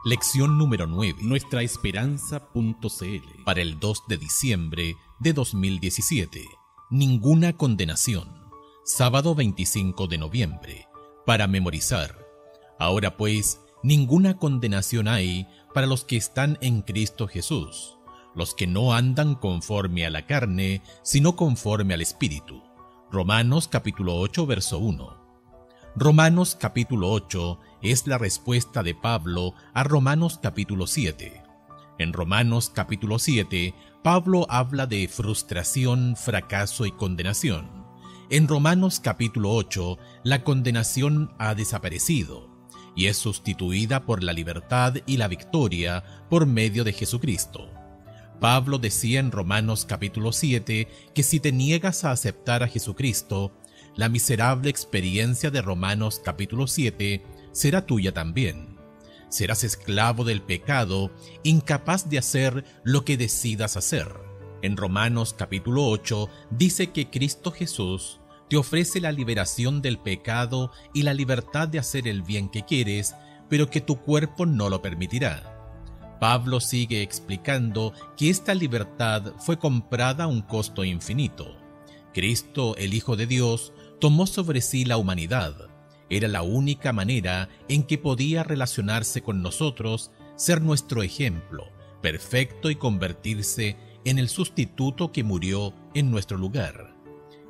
Lección número 9. Nuestraesperanza.cl. Para el 2 de diciembre de 2017. Ninguna condenación. Sábado 25 de noviembre. Para memorizar. Ahora pues, ninguna condenación hay para los que están en Cristo Jesús, los que no andan conforme a la carne, sino conforme al Espíritu. Romanos capítulo 8, verso 1. Romanos capítulo 8 es la respuesta de Pablo a Romanos capítulo 7. En Romanos capítulo 7, Pablo habla de frustración, fracaso y condenación. En Romanos capítulo 8, la condenación ha desaparecido y es sustituida por la libertad y la victoria por medio de Jesucristo. Pablo decía en Romanos capítulo 7 que si te niegas a aceptar a Jesucristo, la miserable experiencia de Romanos capítulo 7 será tuya también. Serás esclavo del pecado, incapaz de hacer lo que decidas hacer. En Romanos capítulo 8 dice que Cristo Jesús te ofrece la liberación del pecado y la libertad de hacer el bien que quieres, pero que tu cuerpo no lo permitirá. Pablo sigue explicando que esta libertad fue comprada a un costo infinito. Cristo, el Hijo de Dios, tomó sobre sí la humanidad. Era la única manera en que podía relacionarse con nosotros, ser nuestro ejemplo perfecto y convertirse en el sustituto que murió en nuestro lugar.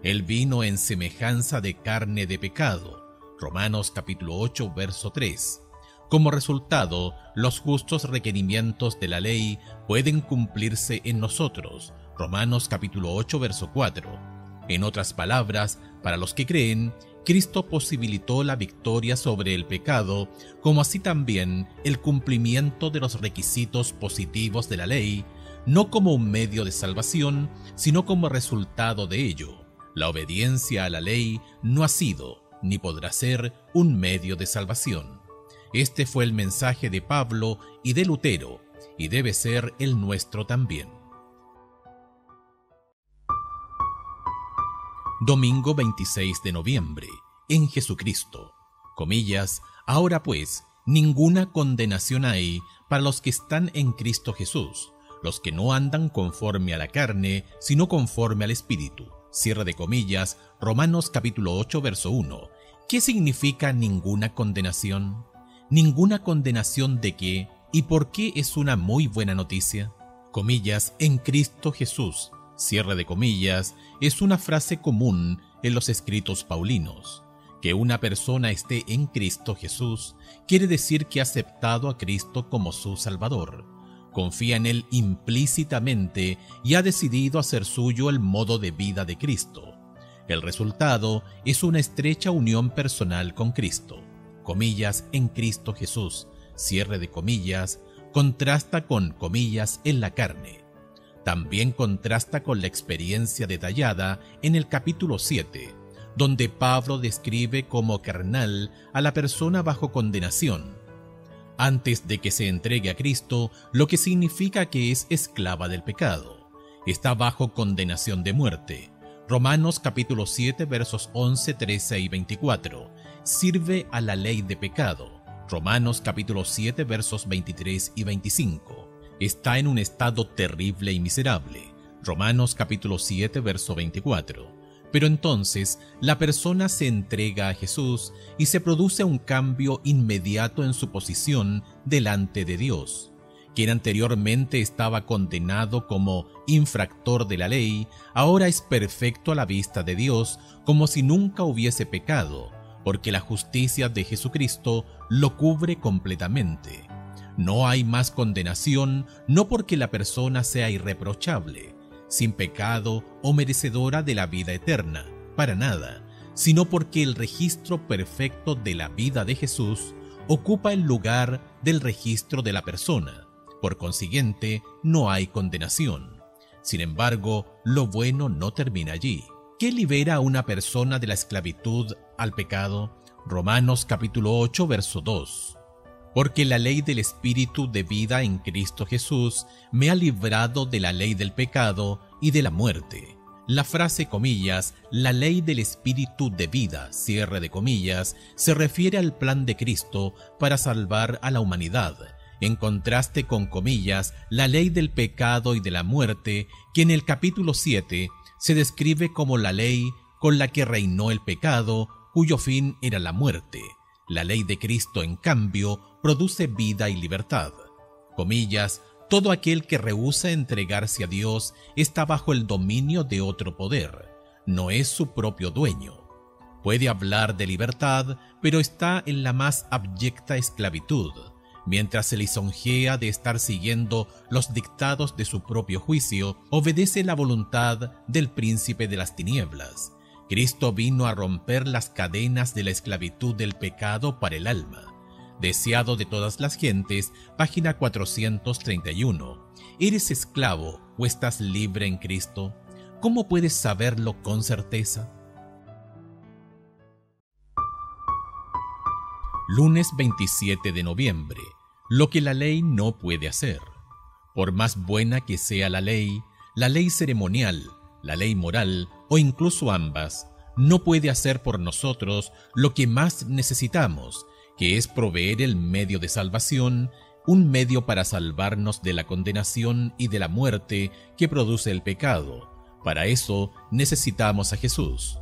Él vino en semejanza de carne de pecado. Romanos capítulo 8, verso 3. Como resultado, los justos requerimientos de la ley pueden cumplirse en nosotros. Romanos capítulo 8, verso 4. En otras palabras, para los que creen, Cristo posibilitó la victoria sobre el pecado, como así también el cumplimiento de los requisitos positivos de la ley, no como un medio de salvación, sino como resultado de ello. La obediencia a la ley no ha sido, ni podrá ser, un medio de salvación. Este fue el mensaje de Pablo y de Lutero, y debe ser el nuestro también. Domingo 26 de noviembre, en Jesucristo. Comillas, ahora pues, ninguna condenación hay para los que están en Cristo Jesús, los que no andan conforme a la carne, sino conforme al Espíritu. Cierre de comillas, Romanos capítulo 8, verso 1. ¿Qué significa ninguna condenación? ¿Ninguna condenación de qué? ¿Y por qué es una muy buena noticia? Comillas, en Cristo Jesús. Cierre de comillas, es una frase común en los escritos paulinos. Que una persona esté en Cristo Jesús quiere decir que ha aceptado a Cristo como su Salvador, confía en Él implícitamente y ha decidido hacer suyo el modo de vida de Cristo. El resultado es una estrecha unión personal con Cristo. Comillas, en Cristo Jesús, cierre de comillas, contrasta con comillas en la carne. También contrasta con la experiencia detallada en el capítulo 7, donde Pablo describe como carnal a la persona bajo condenación, antes de que se entregue a Cristo, lo que significa que es esclava del pecado. Está bajo condenación de muerte. Romanos capítulo 7, versos 11, 13 y 24. Sirve a la ley de pecado. Romanos capítulo 7, versos 23 y 25. Está en un estado terrible y miserable. Romanos capítulo 7, verso 24. Pero entonces la persona se entrega a Jesús y se produce un cambio inmediato en su posición delante de Dios. Quien anteriormente estaba condenado como infractor de la ley, ahora es perfecto a la vista de Dios, como si nunca hubiese pecado, porque la justicia de Jesucristo lo cubre completamente. No hay más condenación, no porque la persona sea irreprochable, sin pecado o merecedora de la vida eterna, para nada, sino porque el registro perfecto de la vida de Jesús ocupa el lugar del registro de la persona. Por consiguiente, no hay condenación. Sin embargo, lo bueno no termina allí. ¿Qué libera a una persona de la esclavitud al pecado? Romanos capítulo 8, verso 2. Porque la ley del Espíritu de vida en Cristo Jesús me ha librado de la ley del pecado y de la muerte. La frase comillas, la ley del Espíritu de vida, cierre de comillas, se refiere al plan de Cristo para salvar a la humanidad, en contraste con comillas, la ley del pecado y de la muerte, que en el capítulo 7 se describe como la ley con la que reinó el pecado, cuyo fin era la muerte. La ley de Cristo, en cambio, produce vida y libertad. Comillas, todo aquel que rehúsa entregarse a Dios está bajo el dominio de otro poder, no es su propio dueño. Puede hablar de libertad, pero está en la más abyecta esclavitud, mientras se lisonjea de estar siguiendo los dictados de su propio juicio, obedece la voluntad del príncipe de las tinieblas. Cristo vino a romper las cadenas de la esclavitud del pecado para el alma. Deseado de todas las gentes, página 431. ¿Eres esclavo o estás libre en Cristo? ¿Cómo puedes saberlo con certeza? Lunes 27 de noviembre. Lo que la ley no puede hacer. Por más buena que sea la ley ceremonial, la ley moral o incluso ambas, no puede hacer por nosotros lo que más necesitamos, que es proveer el medio de salvación, un medio para salvarnos de la condenación y de la muerte que produce el pecado. Para eso necesitamos a Jesús.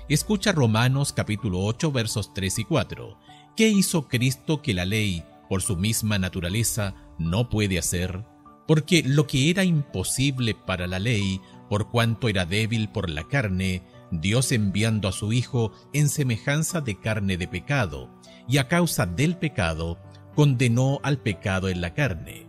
Escucha Romanos capítulo 8 versos 3 y 4. ¿Qué hizo Cristo que la ley, por su misma naturaleza, no puede hacer? Porque lo que era imposible para la ley, por cuanto era débil por la carne, Dios enviando a su Hijo en semejanza de carne de pecado, y a causa del pecado, condenó al pecado en la carne,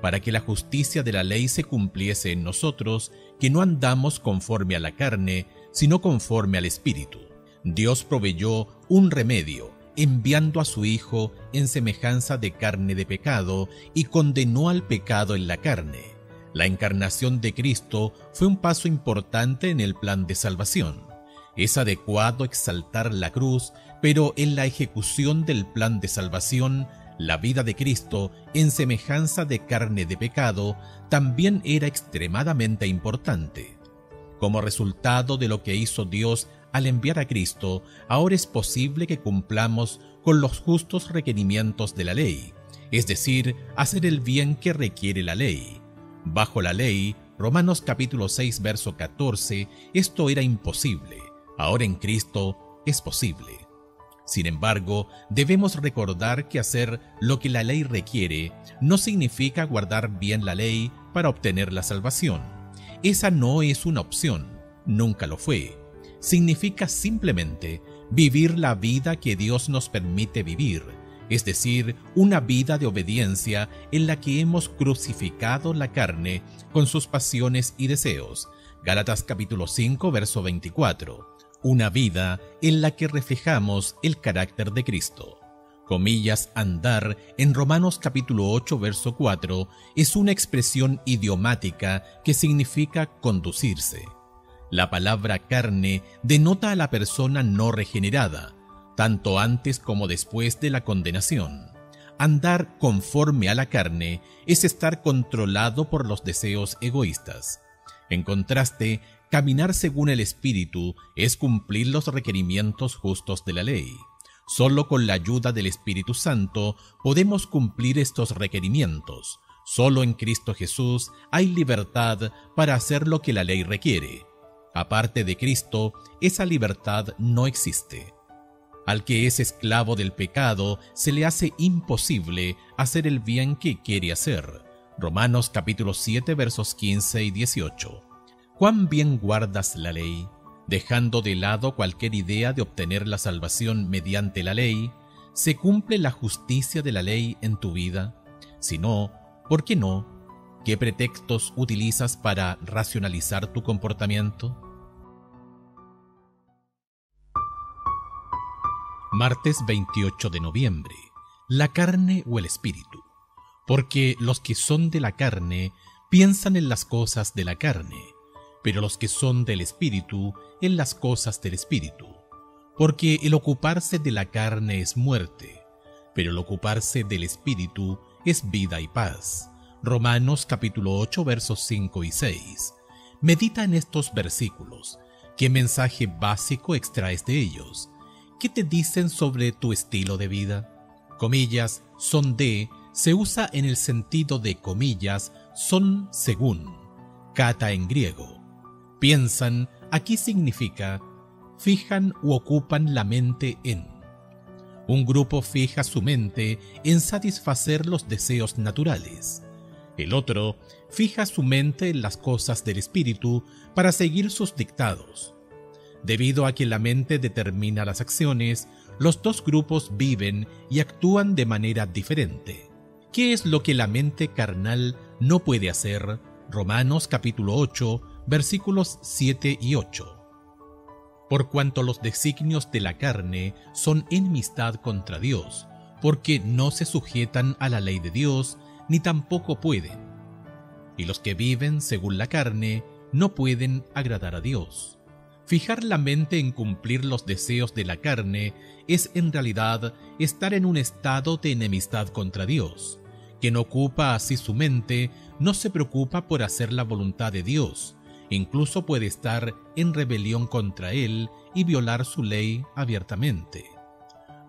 para que la justicia de la ley se cumpliese en nosotros, que no andamos conforme a la carne, sino conforme al Espíritu. Dios proveyó un remedio, enviando a su Hijo en semejanza de carne de pecado, y condenó al pecado en la carne. La encarnación de Cristo fue un paso importante en el plan de salvación. Es adecuado exaltar la cruz, pero en la ejecución del plan de salvación, la vida de Cristo, en semejanza de carne de pecado, también era extremadamente importante. Como resultado de lo que hizo Dios al enviar a Cristo, ahora es posible que cumplamos con los justos requerimientos de la ley, es decir, hacer el bien que requiere la ley. Bajo la ley, Romanos capítulo 6 verso 14, esto era imposible. Ahora en Cristo es posible. Sin embargo, debemos recordar que hacer lo que la ley requiere no significa guardar bien la ley para obtener la salvación. Esa no es una opción, nunca lo fue. Significa simplemente vivir la vida que Dios nos permite vivir, es decir, una vida de obediencia en la que hemos crucificado la carne con sus pasiones y deseos. Gálatas capítulo 5 verso 24. Una vida en la que reflejamos el carácter de Cristo. Comillas, andar, en Romanos capítulo 8 verso 4, es una expresión idiomática que significa conducirse. La palabra carne denota a la persona no regenerada, tanto antes como después de la condenación. Andar conforme a la carne es estar controlado por los deseos egoístas. En contraste, caminar según el Espíritu es cumplir los requerimientos justos de la ley. Solo con la ayuda del Espíritu Santo podemos cumplir estos requerimientos. Solo en Cristo Jesús hay libertad para hacer lo que la ley requiere. Aparte de Cristo, esa libertad no existe. Al que es esclavo del pecado, se le hace imposible hacer el bien que quiere hacer. Romanos capítulo 7 versos 15 y 18. ¿Cuán bien guardas la ley? Dejando de lado cualquier idea de obtener la salvación mediante la ley, ¿se cumple la justicia de la ley en tu vida? Si no, ¿por qué no? ¿Qué pretextos utilizas para racionalizar tu comportamiento? Martes 28 de noviembre. ¿La carne o el espíritu? Porque los que son de la carne piensan en las cosas de la carne, pero los que son del espíritu en las cosas del espíritu. Porque el ocuparse de la carne es muerte, pero el ocuparse del espíritu es vida y paz. Romanos capítulo 8 versos 5 y 6. Medita en estos versículos. ¿Qué mensaje básico extraes de ellos? ¿Qué te dicen sobre tu estilo de vida? Comillas, se usa en el sentido de comillas, son según, kata en griego. Piensan, aquí significa, fijan u ocupan la mente en. Un grupo fija su mente en satisfacer los deseos naturales. El otro fija su mente en las cosas del espíritu para seguir sus dictados. Debido a que la mente determina las acciones, los dos grupos viven y actúan de manera diferente. ¿Qué es lo que la mente carnal no puede hacer? Romanos capítulo 8, versículos 7 y 8. Por cuanto los designios de la carne son enemistad contra Dios, porque no se sujetan a la ley de Dios, ni tampoco pueden. Y los que viven según la carne no pueden agradar a Dios. Fijar la mente en cumplir los deseos de la carne es en realidad estar en un estado de enemistad contra Dios. Quien ocupa así su mente no se preocupa por hacer la voluntad de Dios, incluso puede estar en rebelión contra Él y violar su ley abiertamente.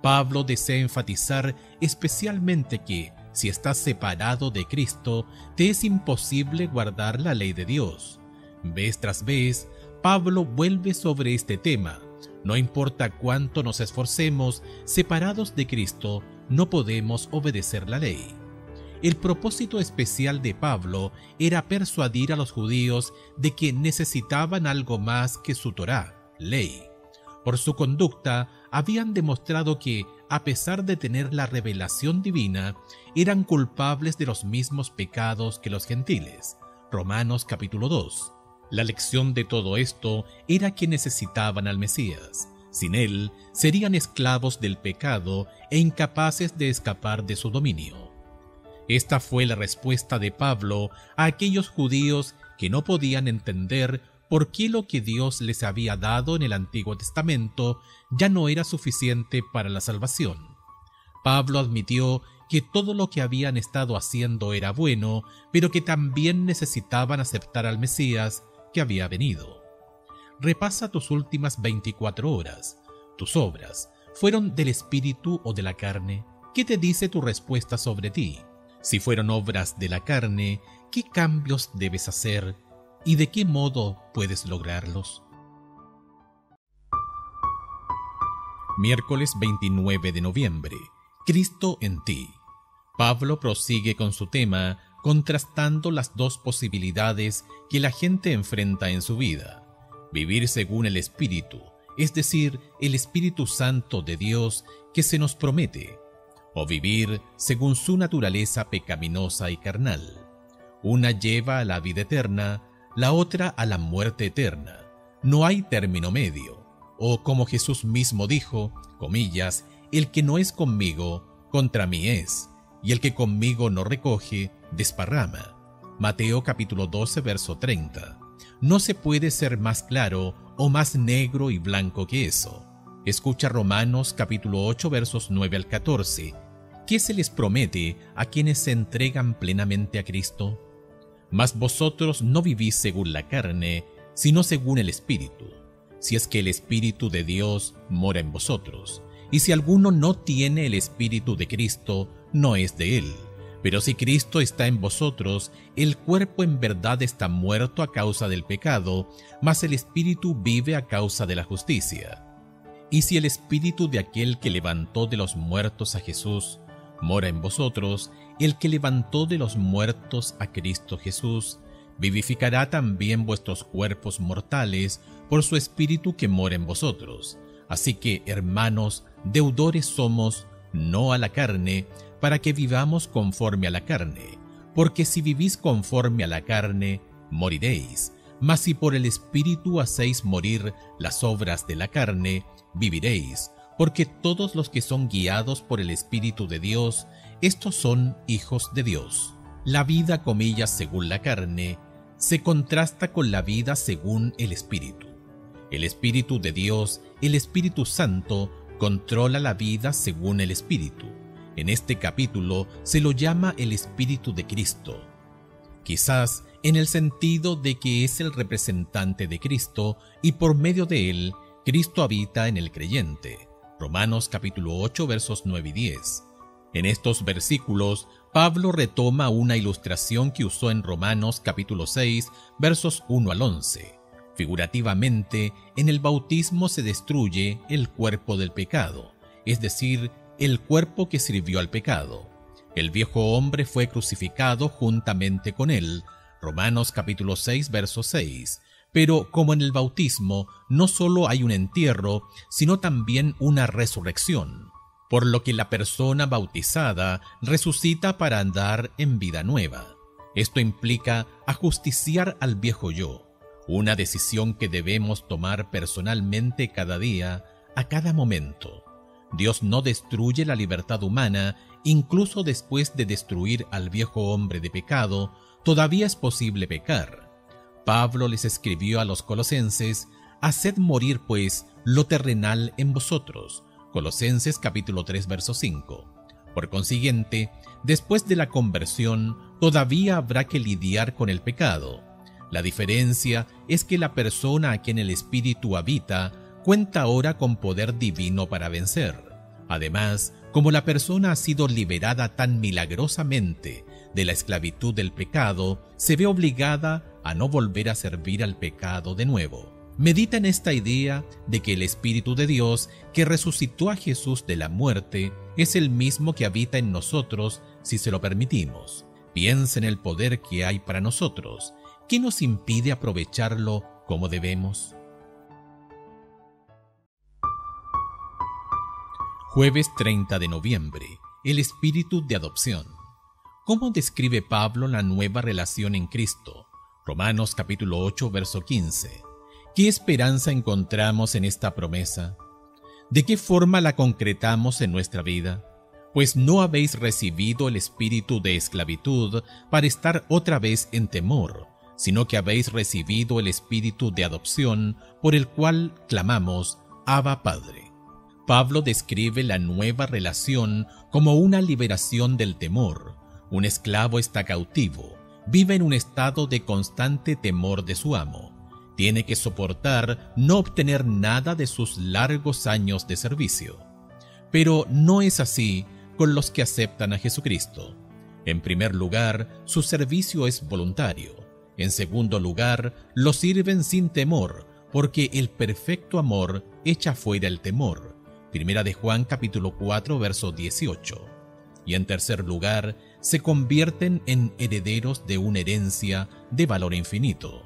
Pablo desea enfatizar especialmente que, si estás separado de Cristo, te es imposible guardar la ley de Dios. Vez tras vez, Pablo vuelve sobre este tema. No importa cuánto nos esforcemos, separados de Cristo, no podemos obedecer la ley. El propósito especial de Pablo era persuadir a los judíos de que necesitaban algo más que su Torá, ley. Por su conducta, habían demostrado que, a pesar de tener la revelación divina, eran culpables de los mismos pecados que los gentiles. Romanos capítulo 2. La lección de todo esto era que necesitaban al Mesías. Sin él, serían esclavos del pecado e incapaces de escapar de su dominio. Esta fue la respuesta de Pablo a aquellos judíos que no podían entender por qué lo que Dios les había dado en el Antiguo Testamento ya no era suficiente para la salvación. Pablo admitió que todo lo que habían estado haciendo era bueno, pero que también necesitaban aceptar al Mesías que había venido. Repasa tus últimas 24 horas. ¿Tus obras fueron del Espíritu o de la carne? ¿Qué te dice tu respuesta sobre ti? Si fueron obras de la carne, ¿qué cambios debes hacer y de qué modo puedes lograrlos? Miércoles 29 de noviembre. Cristo en ti. Pablo prosigue con su tema, contrastando las dos posibilidades que la gente enfrenta en su vida: vivir según el Espíritu, es decir, el Espíritu Santo de Dios que se nos promete, o vivir según su naturaleza pecaminosa y carnal. Una lleva a la vida eterna, la otra a la muerte eterna. No hay término medio. O como Jesús mismo dijo, comillas, el que no es conmigo, contra mí es, y el que conmigo no recoge, desparrama. Mateo capítulo 12, verso 30. No se puede ser más claro o más negro y blanco que eso. Escucha Romanos capítulo 8, versos 9 al 14. ¿Qué se les promete a quienes se entregan plenamente a Cristo? Mas vosotros no vivís según la carne, sino según el Espíritu, si es que el Espíritu de Dios mora en vosotros. Y si alguno no tiene el Espíritu de Cristo, no es de él. Pero si Cristo está en vosotros, el cuerpo en verdad está muerto a causa del pecado, mas el Espíritu vive a causa de la justicia. Y si el Espíritu de aquel que levantó de los muertos a Jesús mora en vosotros, el que levantó de los muertos a Cristo Jesús, vivificará también vuestros cuerpos mortales por su Espíritu que mora en vosotros. Así que, hermanos, deudores somos, no a la carne, para que vivamos conforme a la carne. Porque si vivís conforme a la carne, moriréis. Mas si por el Espíritu hacéis morir las obras de la carne, viviréis. Porque todos los que son guiados por el Espíritu de Dios, estos son hijos de Dios. La vida, comillas, según la carne, se contrasta con la vida según el Espíritu. El Espíritu de Dios, el Espíritu Santo, controla la vida según el Espíritu. En este capítulo se lo llama el Espíritu de Cristo. Quizás en el sentido de que es el representante de Cristo y por medio de él, Cristo habita en el creyente. Romanos capítulo 8 versos 9 y 10. En estos versículos, Pablo retoma una ilustración que usó en Romanos capítulo 6, versos 1 al 11. Figurativamente, en el bautismo se destruye el cuerpo del pecado, es decir, el cuerpo que sirvió al pecado. El viejo hombre fue crucificado juntamente con él, Romanos capítulo 6, verso 6. Pero como en el bautismo no solo hay un entierro, sino también una resurrección, por lo que la persona bautizada resucita para andar en vida nueva. Esto implica ajusticiar al viejo yo, una decisión que debemos tomar personalmente cada día, a cada momento. Dios no destruye la libertad humana, incluso después de destruir al viejo hombre de pecado, todavía es posible pecar. Pablo les escribió a los colosenses: «Haced morir, pues, lo terrenal en vosotros». Colosenses capítulo 3, verso 5. Por consiguiente, después de la conversión, todavía habrá que lidiar con el pecado. La diferencia es que la persona a quien el Espíritu habita cuenta ahora con poder divino para vencer. Además, como la persona ha sido liberada tan milagrosamente de la esclavitud del pecado, se ve obligada a no volver a servir al pecado de nuevo. Medita en esta idea de que el Espíritu de Dios que resucitó a Jesús de la muerte es el mismo que habita en nosotros si se lo permitimos. Piensa en el poder que hay para nosotros. ¿Qué nos impide aprovecharlo como debemos? Jueves 30 de noviembre. El espíritu de adopción. ¿Cómo describe Pablo la nueva relación en Cristo? Romanos capítulo 8, verso 15. ¿Qué esperanza encontramos en esta promesa? ¿De qué forma la concretamos en nuestra vida? Pues no habéis recibido el espíritu de esclavitud para estar otra vez en temor, sino que habéis recibido el espíritu de adopción, por el cual clamamos: Abba, Padre. Pablo describe la nueva relación como una liberación del temor. Un esclavo está cautivo, vive en un estado de constante temor de su amo. Tiene que soportar no obtener nada de sus largos años de servicio. Pero no es así con los que aceptan a Jesucristo. En primer lugar, su servicio es voluntario. En segundo lugar, lo sirven sin temor, porque el perfecto amor echa fuera el temor. Primera de Juan capítulo 4, verso 18. Y en tercer lugar, se convierten en herederos de una herencia de valor infinito.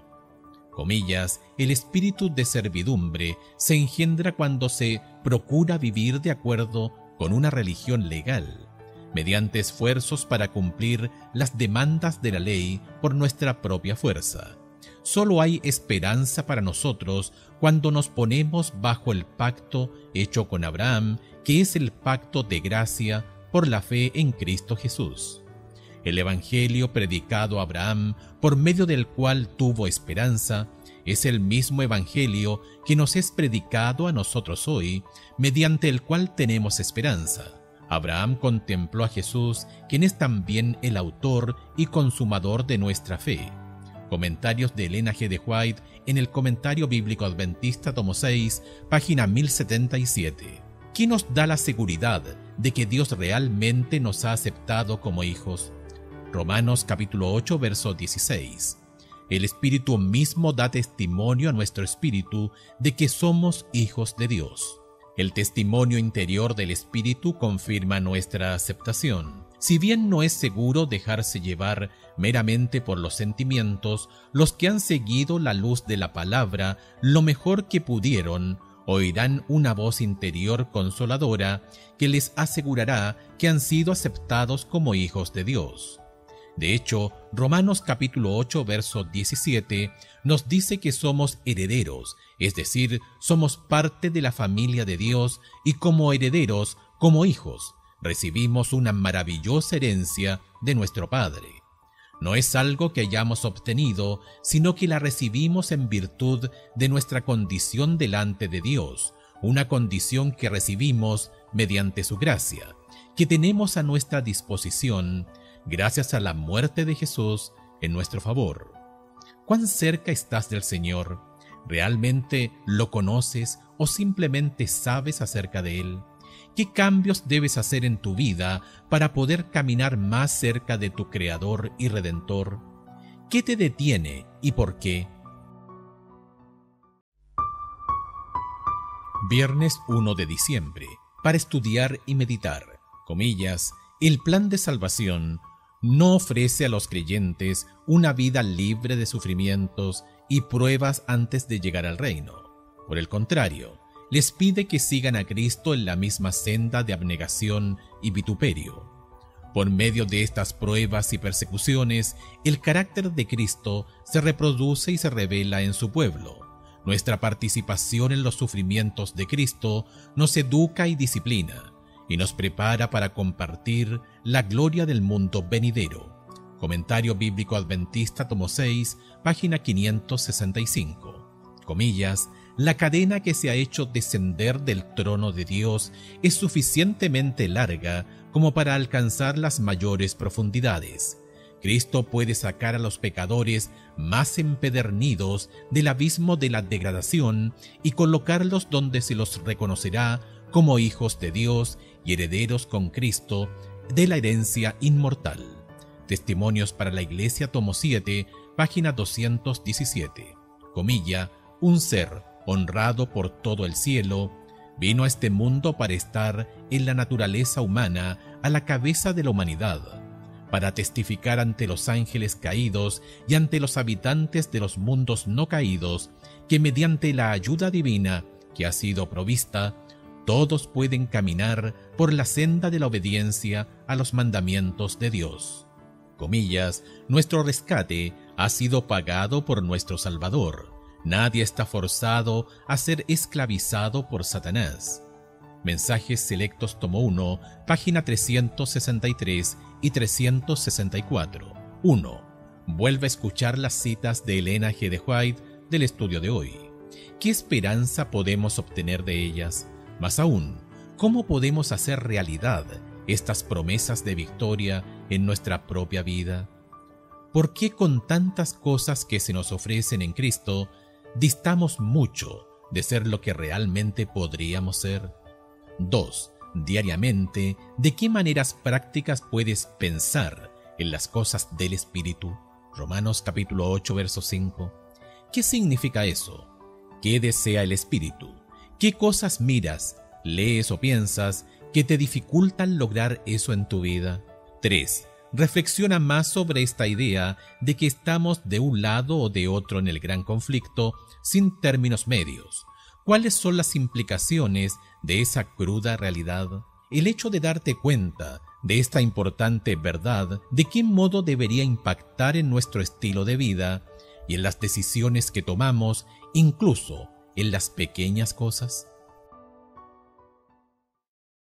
Comillas, el espíritu de servidumbre se engendra cuando se procura vivir de acuerdo con una religión legal, mediante esfuerzos para cumplir las demandas de la ley por nuestra propia fuerza. Solo hay esperanza para nosotros cuando nos ponemos bajo el pacto hecho con Abraham, que es el pacto de gracia por la fe en Cristo Jesús. El evangelio predicado a Abraham, por medio del cual tuvo esperanza, es el mismo evangelio que nos es predicado a nosotros hoy, mediante el cual tenemos esperanza. Abraham contempló a Jesús, quien es también el autor y consumador de nuestra fe. Comentarios de Elena G. de White en el Comentario Bíblico Adventista, tomo 6, página 1077. ¿Qué nos da la seguridad de que Dios realmente nos ha aceptado como hijos? Romanos capítulo 8, verso 16. El Espíritu mismo da testimonio a nuestro espíritu de que somos hijos de Dios. El testimonio interior del Espíritu confirma nuestra aceptación. Si bien no es seguro dejarse llevar meramente por los sentimientos, los que han seguido la luz de la palabra lo mejor que pudieron, oirán una voz interior consoladora que les asegurará que han sido aceptados como hijos de Dios. De hecho, Romanos capítulo 8, verso 17, nos dice que somos herederos, es decir, somos parte de la familia de Dios y como herederos, como hijos, recibimos una maravillosa herencia de nuestro Padre. No es algo que hayamos obtenido, sino que la recibimos en virtud de nuestra condición delante de Dios, una condición que recibimos mediante su gracia, que tenemos a nuestra disposición gracias a la muerte de Jesús en nuestro favor. ¿Cuán cerca estás del Señor? ¿Realmente lo conoces o simplemente sabes acerca de Él? ¿Qué cambios debes hacer en tu vida para poder caminar más cerca de tu Creador y Redentor? ¿Qué te detiene y por qué? Viernes 1 de diciembre, para estudiar y meditar. Comillas, el plan de salvación no ofrece a los creyentes una vida libre de sufrimientos y pruebas antes de llegar al reino. Por el contrario, les pide que sigan a Cristo en la misma senda de abnegación y vituperio. Por medio de estas pruebas y persecuciones, el carácter de Cristo se reproduce y se revela en su pueblo. Nuestra participación en los sufrimientos de Cristo nos educa y disciplina, y nos prepara para compartir la gloria del mundo venidero. Comentario Bíblico Adventista, tomo 6, página 565. Comillas, la cadena que se ha hecho descender del trono de Dios es suficientemente larga como para alcanzar las mayores profundidades. Cristo puede sacar a los pecadores más empedernidos del abismo de la degradación y colocarlos donde se los reconocerá como hijos de Dios y herederos con Cristo de la herencia inmortal. Testimonios para la Iglesia, tomo 7, página 217. Comilla, un ser honrado por todo el cielo, vino a este mundo para estar en la naturaleza humana a la cabeza de la humanidad, para testificar ante los ángeles caídos y ante los habitantes de los mundos no caídos que mediante la ayuda divina que ha sido provista, todos pueden caminar por la senda de la obediencia a los mandamientos de Dios. Comillas, nuestro rescate ha sido pagado por nuestro Salvador. Nadie está forzado a ser esclavizado por Satanás. Mensajes Selectos, tomo 1, página 363 y 364. 1. Vuelve a escuchar las citas de Elena G. de White del estudio de hoy. ¿Qué esperanza podemos obtener de ellas? Más aún, ¿cómo podemos hacer realidad estas promesas de victoria en nuestra propia vida? ¿Por qué con tantas cosas que se nos ofrecen en Cristo, distamos mucho de ser lo que realmente podríamos ser? 2. Diariamente, ¿de qué maneras prácticas puedes pensar en las cosas del Espíritu? Romanos capítulo 8, verso 5. ¿Qué significa eso? ¿Qué desea el Espíritu? ¿Qué cosas miras, lees o piensas que te dificultan lograr eso en tu vida? 3. Reflexiona más sobre esta idea de que estamos de un lado o de otro en el gran conflicto sin términos medios. ¿Cuáles son las implicaciones de esa cruda realidad? El hecho de darte cuenta de esta importante verdad, ¿de qué modo debería impactar en nuestro estilo de vida y en las decisiones que tomamos, incluso en las pequeñas cosas?